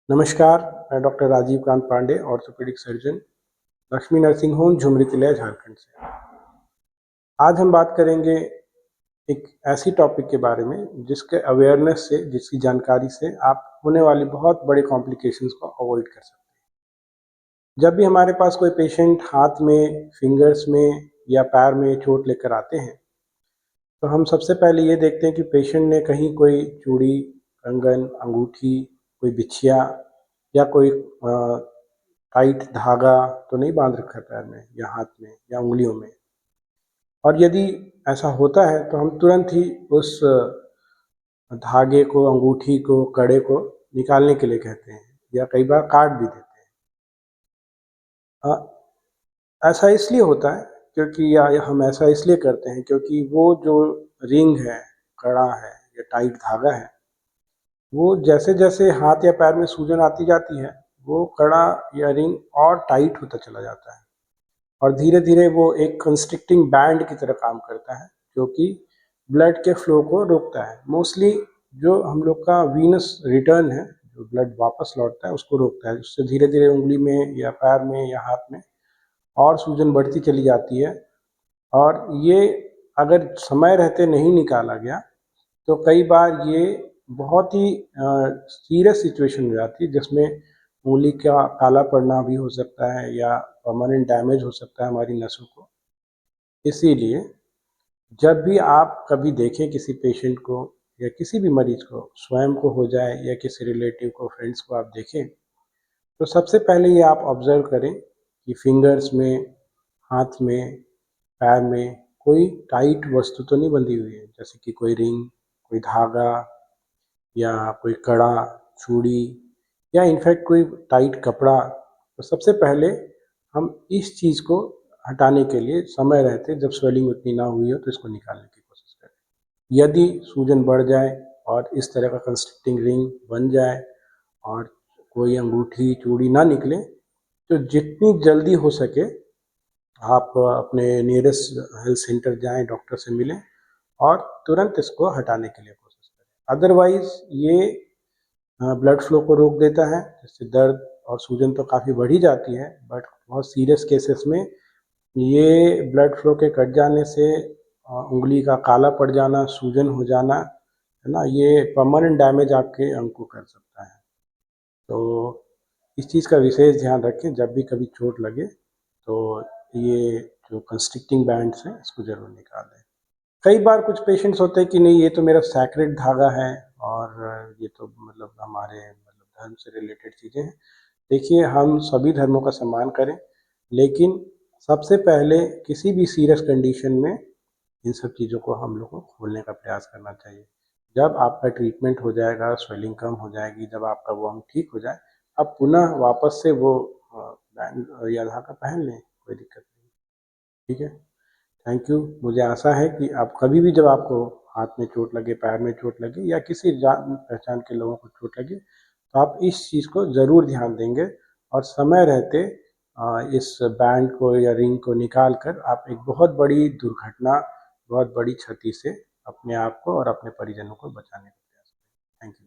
नमस्कार, मैं doctor Rajiv Kant Pandey, orthopaedic surgeon, Lakshmi nursing home, Jhumri Telaiya, Jharkhand से। आज हम बात करेंगे एक ऐसी टॉपिक के बारे में जिसके अवेयरनेस से, जिसकी जानकारी से आप होने वाली बहुत बड़े कॉम्प्लिकेशंस को अवॉइड कर सकते हैं। जब भी हमारे पास कोई पेशेंट हाथ में, फिंगर्स में या पैर में चोट लेकर आते हैं, तो हम सबसे पहले ये देखते हैं कि पेशेंट ने कहीं कोई चूड़ी, कंगन, अंगूठी, कोई बिछिया या कोई टाइट धागा तो नहीं बांध रखा है पैर में या हाथ में या उंगलियों में। और यदि ऐसा होता है तो हम तुरंत ही उस धागे को, अंगूठी को, कड़े को निकालने के लिए कहते हैं या कई बार काट भी देते हैं। ऐसा इसलिए होता है क्योंकि या हम ऐसा इसलिए करते हैं क्योंकि वो जो रिंग है, कड़ा है या टाइट धागा है, वो जैसे जैसे हाथ या पैर में सूजन आती जाती है, वो कड़ा या रिंग और टाइट होता चला जाता है और धीरे धीरे वो एक कंस्ट्रिक्टिंग बैंड की तरह काम करता है, जो कि ब्लड के फ्लो को रोकता है। मोस्टली जो हम लोग का वीनस रिटर्न है, जो ब्लड वापस लौटता है, उसको रोकता है। उससे धीरे धीरे उंगली में या पैर में या हाथ में और सूजन बढ़ती चली जाती है। और ये अगर समय रहते नहीं निकाला गया तो कई बार ये बहुत ही सीरियस सिचुएशन हो जाती है, जिसमें उंगली का काला पड़ना भी हो सकता है या परमानेंट डैमेज हो सकता है हमारी नसों को। इसीलिए जब भी आप कभी देखें किसी पेशेंट को या किसी भी मरीज को, स्वयं को हो जाए या किसी रिलेटिव को, फ्रेंड्स को आप देखें, तो सबसे पहले ये आप ऑब्जर्व करें कि फिंगर्स में, हाथ में, पैर में कोई टाइट वस्तु तो नहीं बंधी हुई है, जैसे कि कोई रिंग, कोई धागा या कोई कड़ा, चूड़ी या इनफैक्ट कोई टाइट कपड़ा। तो सबसे पहले हम इस चीज़ को हटाने के लिए समय रहते, जब स्वेलिंग उतनी ना हुई हो, तो इसको निकालने की कोशिश करें। यदि सूजन बढ़ जाए और इस तरह का कंस्ट्रिक्टिंग रिंग बन जाए और कोई अंगूठी, चूड़ी ना निकले, तो जितनी जल्दी हो सके आप अपने नियरेस्ट हेल्थ सेंटर जाएं, डॉक्टर से मिलें और तुरंत इसको हटाने के लिए कोशिश करें। अदरवाइज़ ये ब्लड फ्लो को रोक देता है, जिससे दर्द और सूजन तो काफ़ी बढ़ ही जाती है, बट बहुत सीरियस केसेस में ये ब्लड फ्लो के कट जाने से उंगली का काला पड़ जाना, सूजन हो जाना, है ना, ये परमानेंट डैमेज आपके अंग को कर सकता है। तो इस चीज़ का विशेष ध्यान रखें, जब भी कभी चोट लगे तो ये जो कंस्ट्रिक्टिंग बैंड्स हैं, इसको ज़रूर निकाल दें। कई बार कुछ पेशेंट्स होते हैं कि नहीं, ये तो मेरा सैक्रेड धागा है और ये तो मतलब हमारे धर्म से रिलेटेड चीज़ें हैं। देखिए, हम सभी धर्मों का सम्मान करें, लेकिन सबसे पहले किसी भी सीरियस कंडीशन में इन सब चीज़ों को हम लोग को खोलने का प्रयास करना चाहिए। जब आपका ट्रीटमेंट हो जाएगा, स्वेलिंग कम हो जाएगी, जब आपका वो अंग ठीक हो जाए, आप पुनः वापस से वो बैंड या धागा पहन लें, कोई दिक्कत नहीं। ठीक है? Thank you. मुझे आशा है कि आप कभी भी, जब आपको हाथ में चोट लगे, पैर में चोट लगे या किसी जान पहचान के लोगों को चोट लगे, तो आप इस चीज़ को ज़रूर ध्यान देंगे और समय रहते इस बैंड को या रिंग को निकाल कर आप एक बहुत बड़ी दुर्घटना, बहुत बड़ी क्षति से अपने आप को और अपने परिजनों को बचाने का प्रयास करें। Thank you.